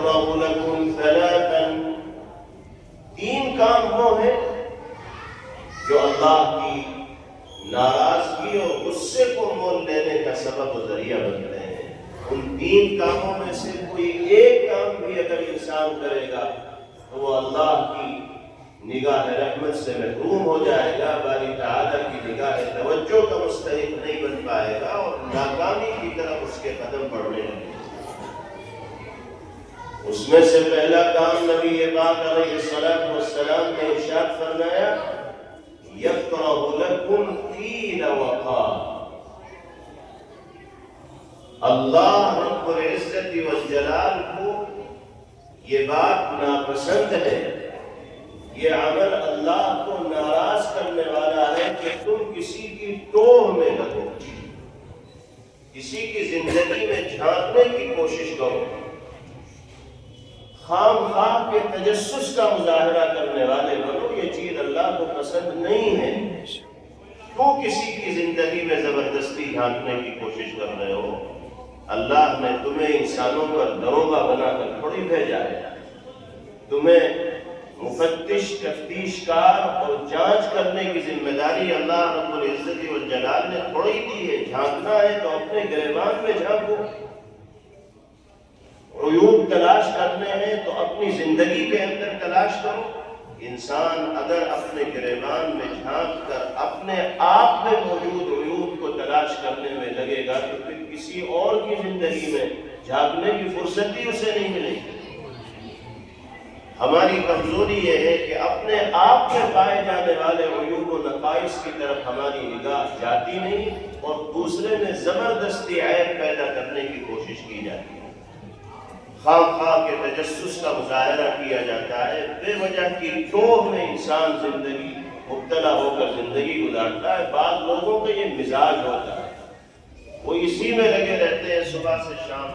یکرہ لکم ثلاثا، تین کام وہ ہیں جو اللہ کی ناراضگی اور غصے کو مول لینے کا سبب و ذریعہ بنتے ہیں۔ ان تین کاموں میں سے کوئی ایک کام بھی اگر انسان کرے گا تو وہ اللہ کی نگاہ رحمت سے محروم ہو جائے گا، باری تعالیٰ کی نگاہ توجہ کا مستحق نہیں بن پائے گا اور ناکامی کی طرف اس کے قدم بڑھنے لگے۔ اس میں سے پہلا کام نبی پاک علیہ الصلوۃ والسلام نے ارشاد فرمایا یکرہ لکم قیل وقال، اللہ رب العزت والجلال کو یہ بات ناپسند ہے، یہ عمل اللہ کو ناراض کرنے والا ہے کہ تم کسی کی ٹوہ میں لگو، کسی کی زندگی میں جھانکنے کی کوشش کرو، خام خواہ کے تجسس کا مظاہرہ کرنے والے بنو، یہ چیز اللہ کو پسند نہیں ہے۔ تو کسی کی زندگی میں زبردستی جھانکنے کی کوشش کر رہے ہو؟ اللہ نے تمہیں انسانوں پر دروغہ بنا کر تھوڑی بھیجا ہے، تمہیں مفتش، تفتیش کار اور جانچ کرنے کی ذمہ داری اللہ رب العزت والجلال نے تھوڑی دی ہے۔ جھانکنا ہے تو اپنے گریبان میں جھانکو، عیوب تلاش کرنے ہیں تو اپنی زندگی کے اندر تلاش کرو۔ انسان اگر اپنے گریبان میں جھانک کر اپنے آپ میں موجود عیوب کو تلاش کرنے میں لگے گا تو پھر کسی اور کی زندگی میں جھانکنے کی فرصت ہی اسے نہیں ملے گی۔ ہماری کمزوری یہ ہے کہ اپنے آپ میں پائے جانے والے عیوب و نقائص کی طرف ہماری نگاہ جاتی نہیں اور دوسرے میں زبردستی عیب پیدا کرنے کی کوشش کی جاتی ہے۔ خواہ خواہ کے تجسس کا مظاہرہ کیا جاتا ہے، بے وجہ کی ٹوہ میں انسان زندگی مبتلا ہو کر زندگی گزارتا ہے۔ بعض لوگوں کا یہ مزاج ہوتا ہے، وہ اسی میں لگے رہتے ہیں صبح سے شام